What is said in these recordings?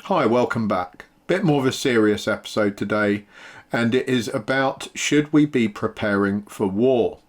Hi, welcome back. Bit more of a serious episode today, and it is about should we be preparing for war?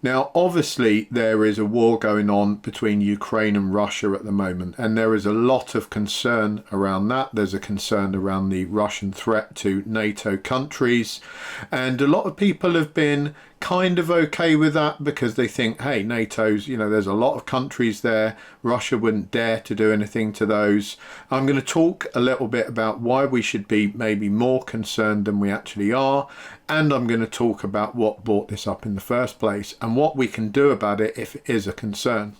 Now, obviously, there is a war going on between Ukraine and Russia at the moment, and there is a lot of concern around that. There's a concern around the Russian threat to NATO countries, and a lot of people have been kind of okay with that because they think, hey, NATO's, there's a lot of countries there. Russia wouldn't dare to do anything to those. I'm going to talk a little bit about why we should be maybe more concerned than we actually are. And I'm going to talk about what brought this up in the first place and what we can do about it if it is a concern.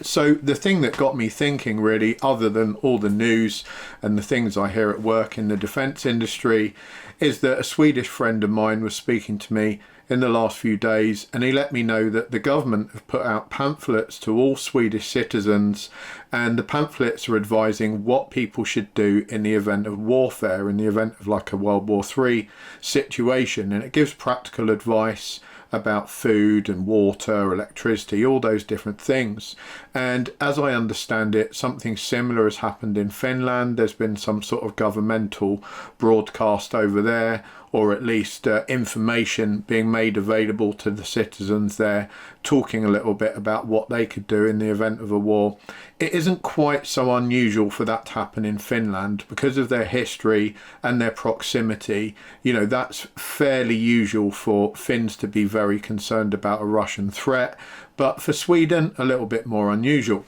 So the thing that got me thinking really, other than all the news and the things I hear at work in the defence industry, is that a Swedish friend of mine was speaking to me in the last few days, and he let me know that the government have put out pamphlets to all Swedish citizens, and the pamphlets are advising what people should do in the event of warfare, in the event of like a World War III situation, and it gives practical advice about food and water, electricity, all those different things. And as I understand it, something similar has happened in Finland. There's been some sort of governmental broadcast over there, or at least information being made available to the citizens there, talking a little bit about what they could do in the event of a war. It isn't quite so unusual for that to happen in Finland because of their history and their proximity. That's fairly usual for Finns to be very concerned about a Russian threat, but for Sweden, a little bit more unusual.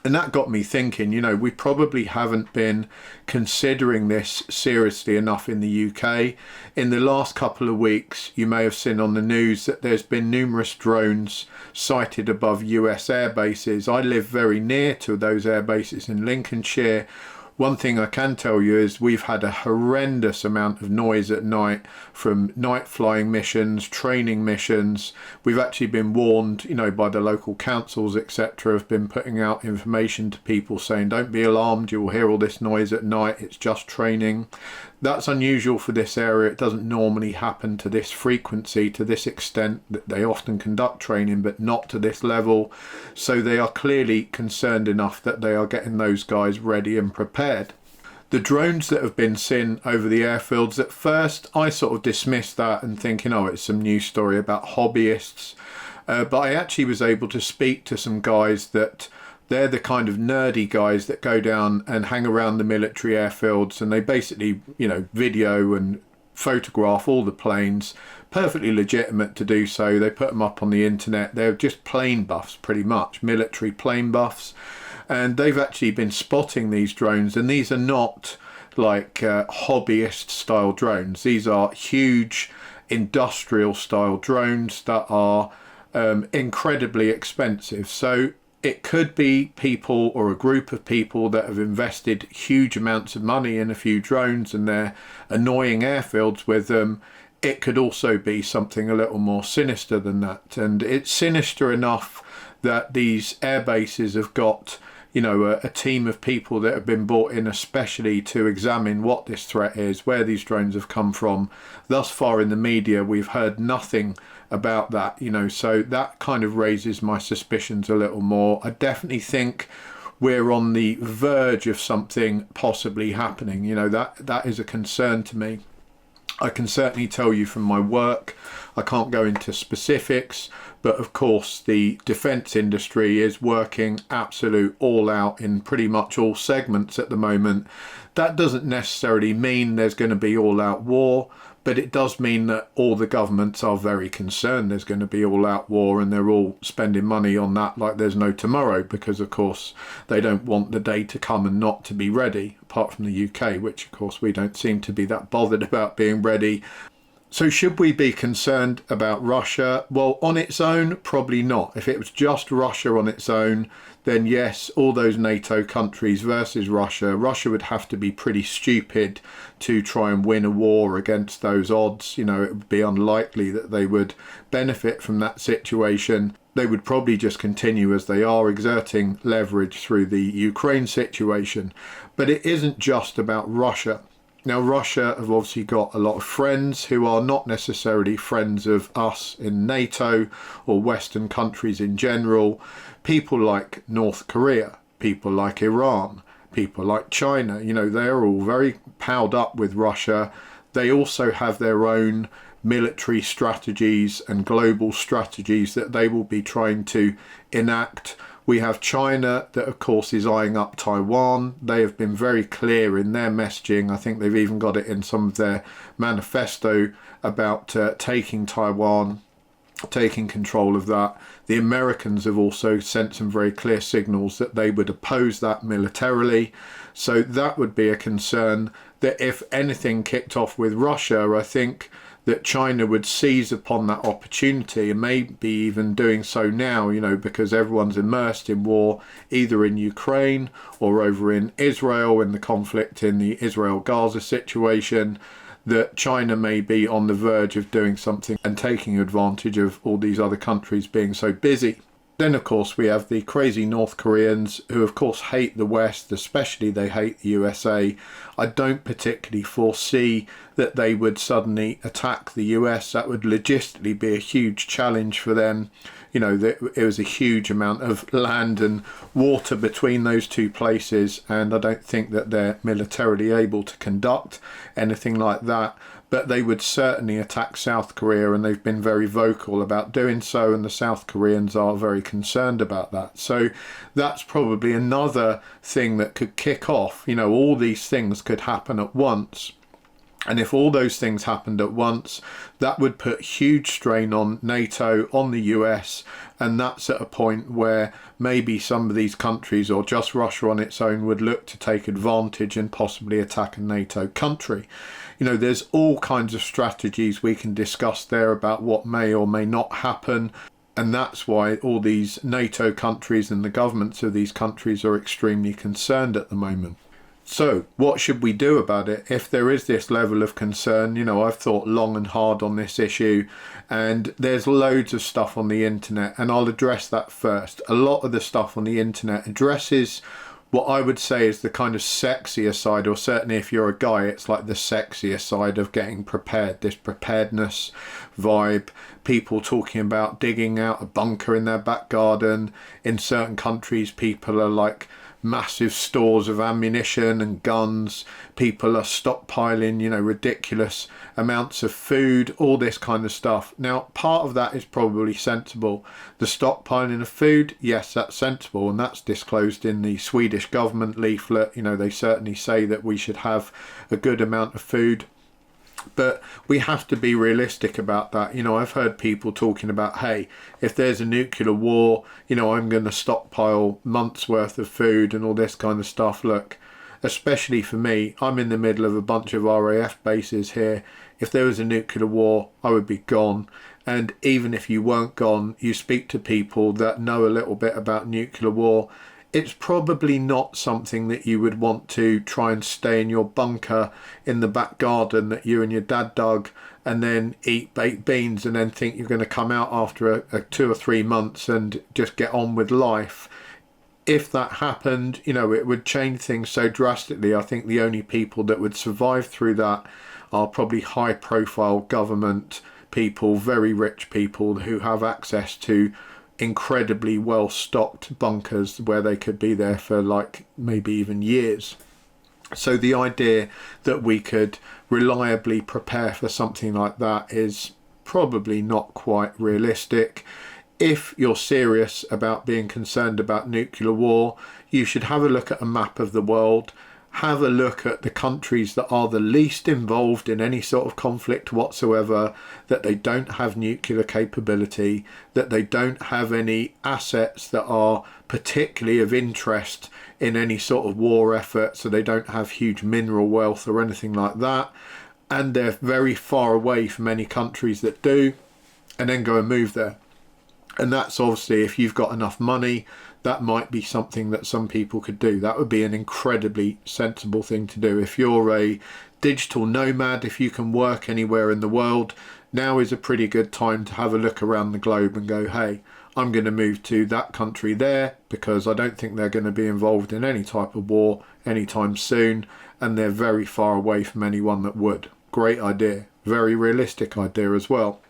And that got me thinking, we probably haven't been considering this seriously enough in the UK. In the last couple of weeks, you may have seen on the news that there's been numerous drones sighted above US air bases. I live very near to those air bases in Lincolnshire. One thing I can tell you is we've had a horrendous amount of noise at night from night flying missions, training missions. We've actually been warned, by the local councils, etc., have been putting out information to people saying, don't be alarmed, you will hear all this noise at night, it's just training. That's unusual for this area. It doesn't normally happen to this frequency, to this extent. That they often conduct training, but not to this level. So they are clearly concerned enough that they are getting those guys ready and prepared. The drones that have been seen over the airfields, at first I sort of dismissed that and thinking, oh, it's some news story about hobbyists. But I actually was able to speak to some guys that they're the kind of nerdy guys that go down and hang around the military airfields, and they basically, video and photograph all the planes. Perfectly legitimate to do so. They put them up on the internet. They're just plane buffs, pretty much, military plane buffs. And they've actually been spotting these drones, and these are not like hobbyist style drones. These are huge industrial style drones that are incredibly expensive. So it could be people or a group of people that have invested huge amounts of money in a few drones and they're annoying airfields with them. It could also be something a little more sinister than that. And it's sinister enough that these air bases have got, a team of people that have been brought in especially to examine what this threat is, where these drones have come from. Thus far in the media, we've heard nothing about that, so that kind of raises my suspicions a little more. I definitely think we're on the verge of something possibly happening. That is a concern to me. I can certainly tell you from my work, I can't go into specifics, but of course the defence industry is working absolute all out in pretty much all segments at the moment. That doesn't necessarily mean there's going to be all out war, but it does mean that all the governments are very concerned there's going to be all out war, and they're all spending money on that like there's no tomorrow, because of course they don't want the day to come and not to be ready, apart from the UK, which of course we don't seem to be that bothered about being ready. So should we be concerned about Russia? Well, on its own, probably not. If it was just Russia on its own, then yes, all those NATO countries versus Russia. Russia would have to be pretty stupid to try and win a war against those odds. It would be unlikely that they would benefit from that situation. They would probably just continue as they are, exerting leverage through the Ukraine situation. But it isn't just about Russia. Now, Russia have obviously got a lot of friends who are not necessarily friends of us in NATO or Western countries in general. People like North Korea, people like Iran, people like China. You know, they're all very palled up with Russia. They also have their own military strategies and global strategies that they will be trying to enact. We have China that of course is eyeing up Taiwan. They have been very clear in their messaging. I think they've even got it in some of their manifesto about taking Taiwan, taking control of that. The Americans have also sent some very clear signals that they would oppose that militarily. So that would be a concern, that if anything kicked off with Russia, I think that China would seize upon that opportunity, and maybe even doing so now, you know, because everyone's immersed in war, either in Ukraine or over in Israel, in the conflict in the Israel-Gaza situation, that China may be on the verge of doing something and taking advantage of all these other countries being so busy. Then of course we have the crazy North Koreans, who of course hate the West, especially they hate the USA. I don't particularly foresee that they would suddenly attack the US. That would logistically be a huge challenge for them. You know, it was a huge amount of land and water between those two places, and I don't think that they're militarily able to conduct anything like that. But they would certainly attack South Korea, and they've been very vocal about doing so, and the South Koreans are very concerned about that. So that's probably another thing that could kick off. You know, all these things could happen at once. And if all those things happened at once, that would put huge strain on NATO, on the US, and that's at a point where maybe some of these countries, or just Russia on its own, would look to take advantage and possibly attack a NATO country. You know, there's all kinds of strategies we can discuss there about what may or may not happen. And that's why all these NATO countries and the governments of these countries are extremely concerned at the moment. So what should we do about it if there is this level of concern? You know, I've thought long and hard on this issue, and there's loads of stuff on the internet, and I'll address that first. A lot of the stuff on the internet addresses what I would say is the kind of sexier side, or certainly if you're a guy, it's like the sexier side of getting prepared, this preparedness vibe. People talking about digging out a bunker in their back garden. In certain countries, people are like massive stores of ammunition and guns. People are stockpiling, you know, ridiculous amounts of food, all this kind of stuff. Now, part of that is probably sensible. The stockpiling of food, yes, that's sensible, and that's disclosed in the Swedish government leaflet. You know, they certainly say that we should have a good amount of food. But we have to be realistic about that. You know, I've heard people talking about, hey, if there's a nuclear war, you know, I'm going to stockpile months worth of food and all this kind of stuff. Look, especially for me, I'm in the middle of a bunch of RAF bases here. If there was a nuclear war, I would be gone. And even if you weren't gone, you speak to people that know a little bit about nuclear war, it's probably not something that you would want to try and stay in your bunker in the back garden that you and your dad dug, and then eat baked beans and then think you're going to come out after a 2 or 3 months and just get on with life. If that happened, you know, it would change things so drastically. I think the only people that would survive through that are probably high profile government people, very rich people who have access to incredibly well stocked bunkers where they could be there for like maybe even years. So the idea that we could reliably prepare for something like that is probably not quite realistic. If you're serious about being concerned about nuclear war, you should have a look at a map of the world. Have a look at the countries that are the least involved in any sort of conflict whatsoever, that they don't have nuclear capability, that they don't have any assets that are particularly of interest in any sort of war effort, so they don't have huge mineral wealth or anything like that, and they're very far away from any countries that do, and then go and move there. And that's obviously, if you've got enough money, that might be something that some people could do. That would be an incredibly sensible thing to do. If you're a digital nomad, if you can work anywhere in the world, now is a pretty good time to have a look around the globe and go, hey, I'm going to move to that country there because I don't think they're going to be involved in any type of war anytime soon, and they're very far away from anyone that would. Great idea. Very realistic idea as well.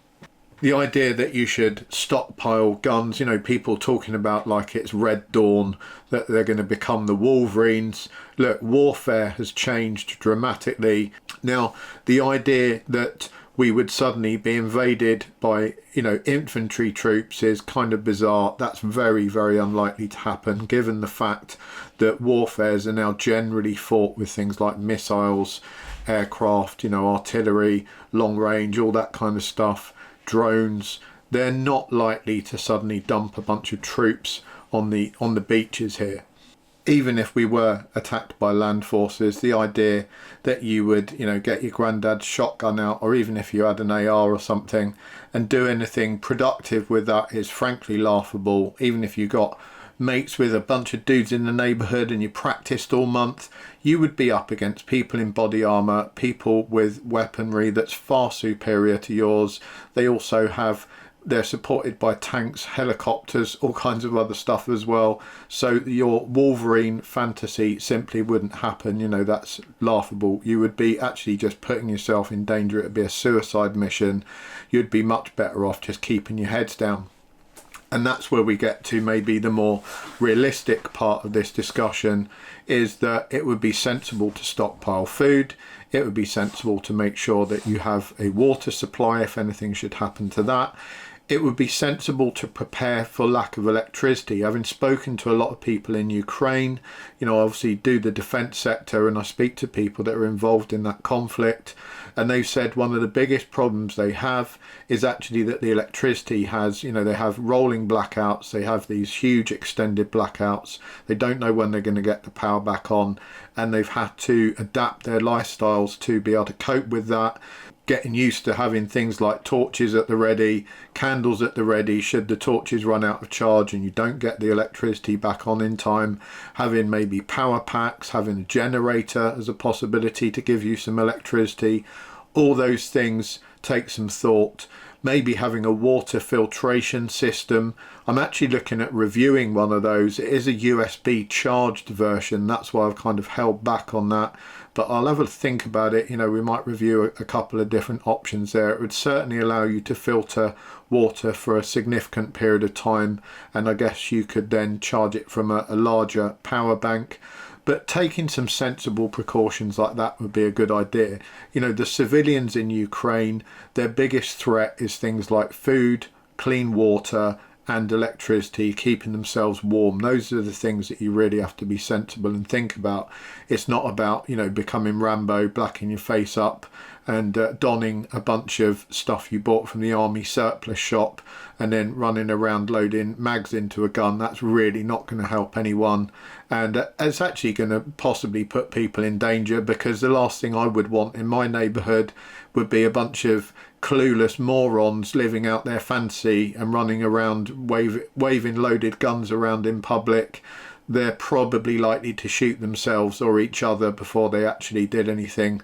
The idea that you should stockpile guns, people talking about like it's Red Dawn, that they're going to become the Wolverines. Look, warfare has changed dramatically. Now, the idea that we would suddenly be invaded by, infantry troops is kind of bizarre. That's very, very unlikely to happen, given the fact that warfares are now generally fought with things like missiles, aircraft, artillery, long range, all that kind of stuff. Drones. They're not likely to suddenly dump a bunch of troops on the beaches here. Even if we were attacked by land forces, the idea that you would get your granddad's shotgun out, or even if you had an AR or something, and do anything productive with that is frankly laughable. Even if you got mates with a bunch of dudes in the neighborhood and you practiced all month, you would be up against people in body armor, people with weaponry that's far superior to yours. They're supported by tanks, helicopters, all kinds of other stuff as well. So your Wolverine fantasy simply wouldn't happen. That's laughable. You would be actually just putting yourself in danger. It would be a suicide mission. You'd be much better off just keeping your heads down. And that's where we get to maybe the more realistic part of this discussion, is that it would be sensible to stockpile food. It would be sensible to make sure that you have a water supply if anything should happen to that. It would be sensible to prepare for lack of electricity. Having spoken to a lot of people in Ukraine, I obviously do the defence sector, and I speak to people that are involved in that conflict, and they've said one of the biggest problems they have is actually that the electricity has, they have rolling blackouts, they have these huge extended blackouts, they don't know when they're going to get the power back on, and they've had to adapt their lifestyles to be able to cope with that. Getting used to having things like torches at the ready, candles at the ready should the torches run out of charge and you don't get the electricity back on in time, having maybe power packs, having a generator as a possibility to give you some electricity. All those things take some thought. Maybe having a water filtration system. I'm actually looking at reviewing one of those. It is a USB charged version. That's why I've kind of held back on that. But I'll have a think about it. We might review a couple of different options there. It would certainly allow you to filter water for a significant period of time. And I guess you could then charge it from a larger power bank. But taking some sensible precautions like that would be a good idea. The civilians in Ukraine, their biggest threat is things like food, clean water, and electricity, keeping themselves warm. Those are the things that you really have to be sensible and think about. It's not about, becoming Rambo, blacking your face up and donning a bunch of stuff you bought from the army surplus shop and then running around loading mags into a gun. That's really not going to help anyone, and it's actually going to possibly put people in danger, because the last thing I would want in my neighbourhood would be a bunch of clueless morons living out their fancy and running around waving loaded guns around in public. They're probably likely to shoot themselves or each other before they actually did anything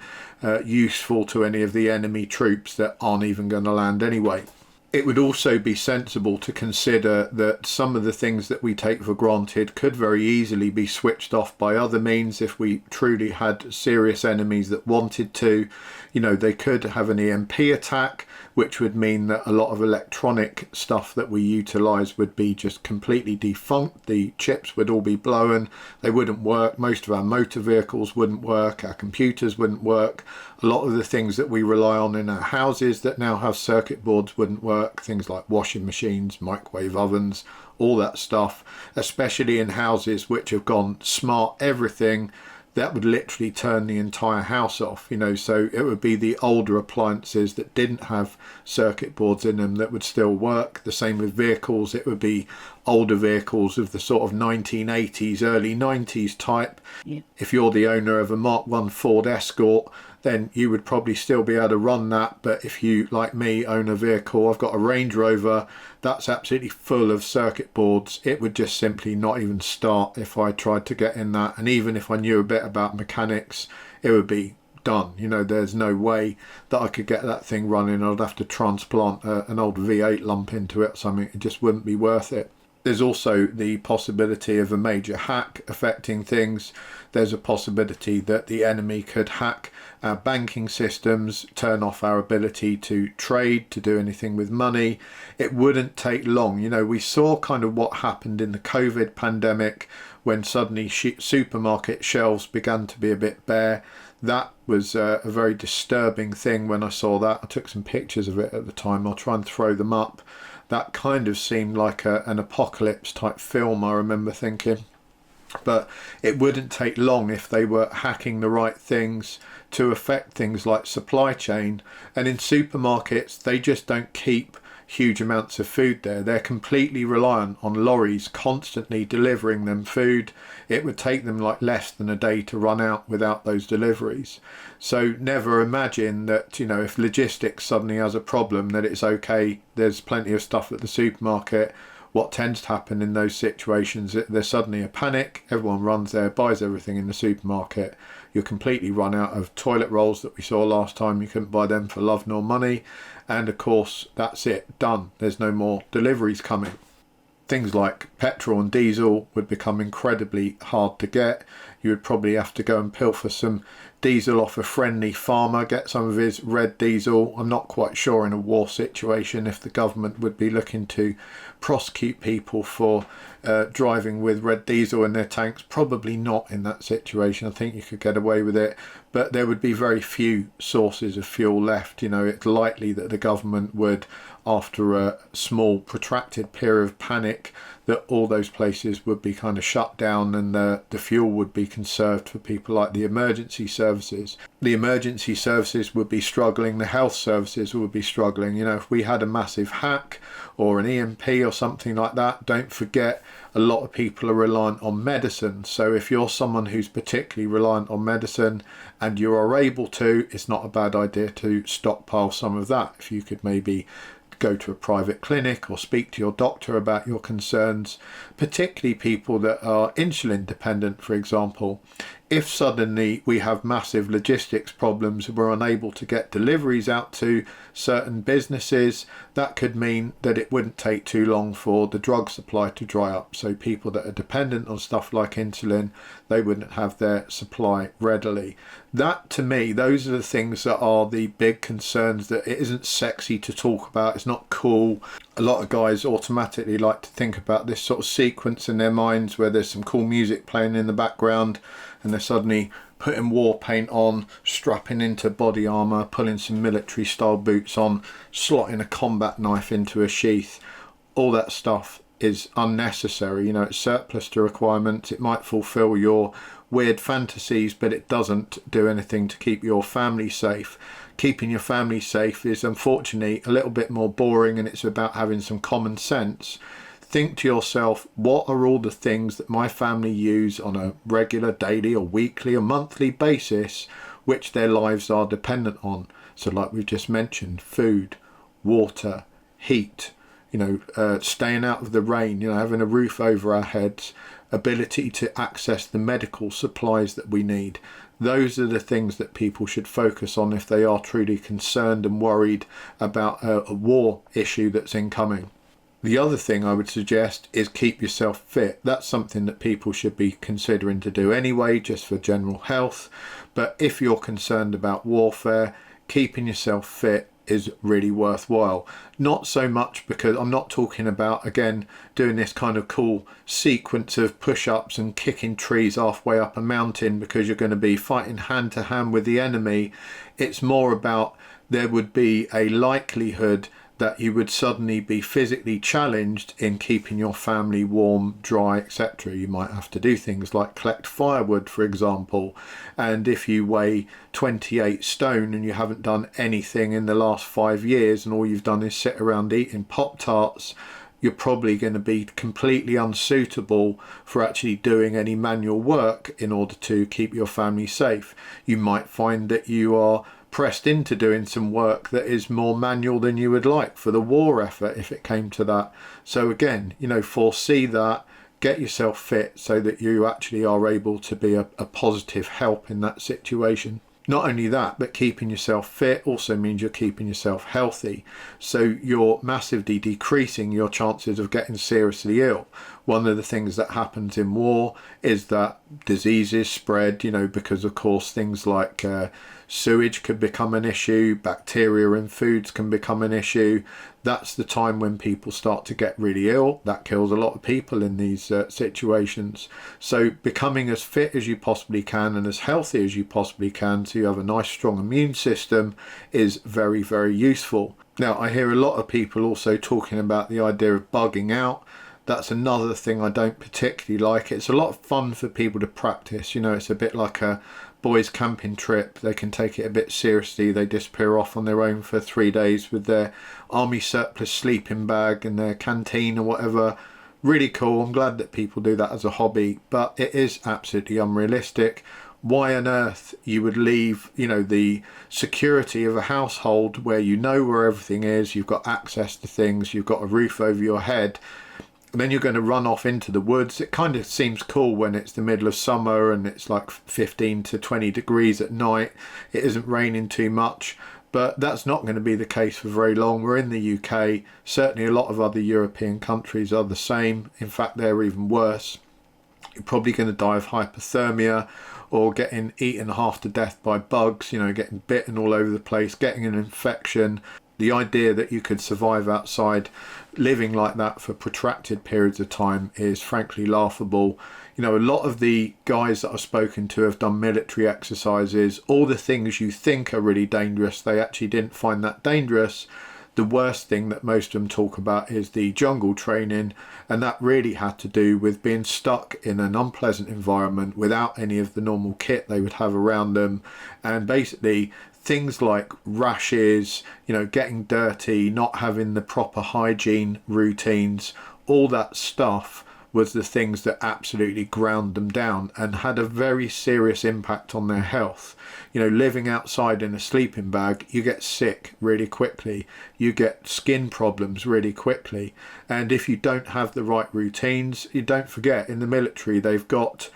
useful to any of the enemy troops that aren't even going to land anyway. It would also be sensible to consider that some of the things that we take for granted could very easily be switched off by other means if we truly had serious enemies that wanted to. They could have an EMP attack, which would mean that a lot of electronic stuff that we utilise would be just completely defunct. The chips would all be blown, they wouldn't work. Most of our motor vehicles wouldn't work, our computers wouldn't work. A lot of the things that we rely on in our houses that now have circuit boards wouldn't work. Things like washing machines, microwave ovens, all that stuff, especially in houses which have gone smart everything. That would literally turn the entire house off, so it would be the older appliances that didn't have circuit boards in them that would still work. The same with vehicles. It would be older vehicles of the sort of 1980s, early 90s type. Yeah. If you're the owner of a Mark I Ford Escort, then you would probably still be able to run that. But if you, like me, own a vehicle, I've got a Range Rover that's absolutely full of circuit boards, it would just simply not even start if I tried to get in that. And even if I knew a bit about mechanics, it would be done. There's no way that I could get that thing running. I'd have to transplant an old V8 lump into it or something. It just wouldn't be worth it. There's also the possibility of a major hack affecting things. There's a possibility that the enemy could hack our banking systems, turn off our ability to trade, to do anything with money. It wouldn't take long. You know, we saw kind of what happened in the COVID pandemic when suddenly supermarket shelves began to be a bit bare. That was a very disturbing thing when I saw that. I took some pictures of it at the time. I'll try and throw them up. That kind of seemed like an apocalypse type film, I remember thinking. But it wouldn't take long if they were hacking the right things to affect things like supply chain. And in supermarkets, they just don't keep huge amounts of food there. They're completely reliant on lorries constantly delivering them food. It would take them like less than a day to run out without those deliveries. So never imagine that, you know, if logistics suddenly has a problem, that it's okay, there's plenty of stuff at the supermarket. What tends to happen in those situations, there's suddenly a panic, everyone runs there, buys everything in the supermarket. You're completely run out of toilet rolls that we saw last time. You couldn't buy them for love nor money. And of course, that's it, done. There's no more deliveries coming. Things like petrol and diesel would become incredibly hard to get. You would probably have to go and pilfer some diesel off a friendly farmer, get some of his red diesel. I'm not quite sure in a war situation if the government would be looking to prosecute people for driving with red diesel in their tanks. Probably not in that situation. I think you could get away with it, but there would be very few sources of fuel left. You know, it's likely that the government would, after a small protracted period of panic, that all those places would be kind of shut down and the fuel would be conserved for people like the emergency services. The emergency services would be struggling, the health services would be struggling. You know, if we had a massive hack or an EMP or something like that, don't forget a lot of people are reliant on medicine. So if you're someone who's particularly reliant on medicine and you are able to, it's not a bad idea to stockpile some of that. If you could maybe go to a private clinic or speak to your doctor about your concerns, particularly people that are insulin dependent, for example. If suddenly we have massive logistics problems and we're unable to get deliveries out to certain businesses, that could mean that it wouldn't take too long for the drug supply to dry up. So people that are dependent on stuff like insulin, they wouldn't have their supply readily. That, to me, those are the things that are the big concerns, that it isn't sexy to talk about, it's not cool. A lot of guys automatically like to think about this sort of sequence in their minds where there's some cool music playing in the background and they're suddenly putting war paint on, strapping into body armour, pulling some military style boots on, slotting a combat knife into a sheath. All that stuff is unnecessary. You know, it's surplus to requirements. It might fulfill your weird fantasies, but it doesn't do anything to keep your family safe. Keeping your family safe is unfortunately a little bit more boring, and it's about having some common sense. Think to yourself, what are all the things that my family use on a regular, daily or weekly or monthly basis which their lives are dependent on? So like we've just mentioned, food, water, heat, you know, staying out of the rain, you know, having a roof over our heads, ability to access the medical supplies that we need. Those are the things that people should focus on if they are truly concerned and worried about a war issue that's incoming. The other thing I would suggest is keep yourself fit. That's something that people should be considering to do anyway, just for general health. But if you're concerned about warfare, keeping yourself fit is really worthwhile. Not so much because I'm not talking about, again, doing this kind of cool sequence of push-ups and kicking trees halfway up a mountain because you're going to be fighting hand to hand with the enemy. It's more about there would be a likelihood that you would suddenly be physically challenged in keeping your family warm, dry, etc. You might have to do things like collect firewood, for example, and if you weigh 28 stone and you haven't done anything in the last 5 years and all you've done is sit around eating Pop-Tarts, you're probably going to be completely unsuitable for actually doing any manual work in order to keep your family safe. You might find that you are pressed into doing some work that is more manual than you would like for the war effort if it came to that. So again, you know, foresee that, get yourself fit so that you actually are able to be a positive help in that situation. Not only that, but keeping yourself fit also means you're keeping yourself healthy. So you're massively decreasing your chances of getting seriously ill. One of the things that happens in war is that diseases spread, because of course things like sewage could become an issue, bacteria in foods can become an issue. That's the time when people start to get really ill. That kills a lot of people in these situations. So becoming as fit as you possibly can and as healthy as you possibly can, so you have a nice strong immune system, is very, very useful. Now, I hear a lot of people also talking about the idea of bugging out. That's another thing I don't particularly like. It's a lot of fun for people to practice. It's a bit like a boys camping trip. They can take it a bit seriously. They disappear off on their own for 3 days with their army surplus sleeping bag and their canteen or whatever. Really cool. I'm glad that people do that as a hobby, but it is absolutely unrealistic. Why on earth you would leave, the security of a household where where everything is, you've got access to things, you've got a roof over your head, and then you're going to run off into the woods. It kind of seems cool when it's the middle of summer and it's like 15 to 20 degrees at night. It isn't raining too much, but that's not going to be the case for very long. We're in the UK. Certainly a lot of other European countries are the same. In fact, they're even worse. You're probably going to die of hypothermia or getting eaten half to death by bugs, getting bitten all over the place, getting an infection. The idea that you could survive outside living like that for protracted periods of time is frankly laughable. A lot of the guys that I've spoken to have done military exercises. All the things you think are really dangerous, they actually didn't find that dangerous. The worst thing that most of them talk about is the jungle training, and that really had to do with being stuck in an unpleasant environment without any of the normal kit they would have around them, and basically things like rashes, getting dirty, not having the proper hygiene routines, all that stuff was the things that absolutely ground them down and had a very serious impact on their health. Living outside in a sleeping bag, you get sick really quickly, you get skin problems really quickly, and if you don't have the right routines, you don't forget, in the military they've got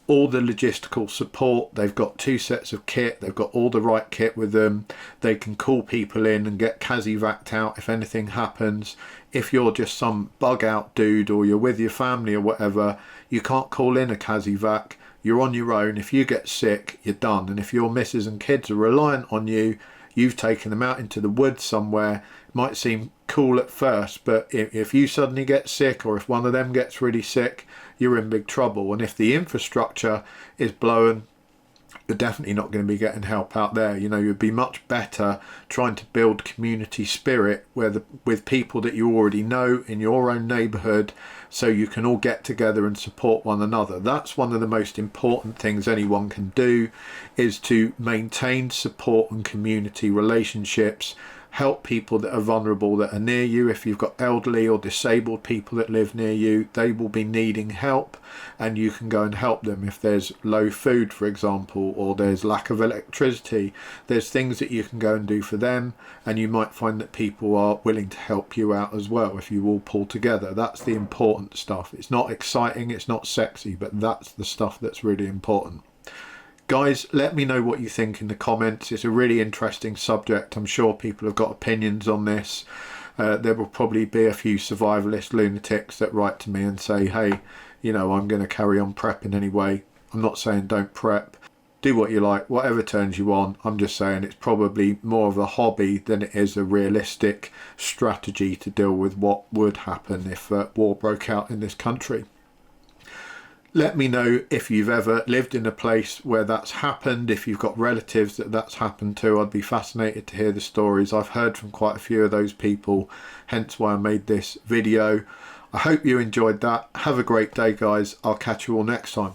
all the logistical support, they've got 2 sets of kit, they've got all the right kit with them, they can call people in and get CASEVAC'd out if anything happens. If you're just some bug out dude or you're with your family or whatever, you can't call in a CASEVAC, you're on your own. If you get sick, you're done. And if your missus and kids are reliant on you, you've taken them out into the woods somewhere. It might seem cool at first, but if you suddenly get sick, or if one of them gets really sick, you're in big trouble. And if the infrastructure is blown, you're definitely not going to be getting help out there. You'd be much better trying to build community spirit with people that you already know in your own neighborhood, so you can all get together and support one another. That's one of the most important things anyone can do, is to maintain support and community relationships. Help people that are vulnerable, that are near you. If you've got elderly or disabled people that live near you, they will be needing help, and you can go and help them. If there's low food, for example, or there's lack of electricity, there's things that you can go and do for them, and you might find that people are willing to help you out as well if you all pull together. That's the important stuff. It's not exciting, it's not sexy, but that's the stuff that's really important. Guys, let me know what you think in the comments. It's a really interesting subject. I'm sure people have got opinions on this. There will probably be a few survivalist lunatics that write to me and say, hey, I'm going to carry on prepping anyway. I'm not saying don't prep. Do what you like, whatever turns you on. I'm just saying it's probably more of a hobby than it is a realistic strategy to deal with what would happen if war broke out in this country. Let me know if you've ever lived in a place where that's happened, if you've got relatives that that's happened to. I'd be fascinated to hear the stories. I've heard from quite a few of those people, hence why I made this video. I hope you enjoyed that. Have a great day, guys. I'll catch you all next time.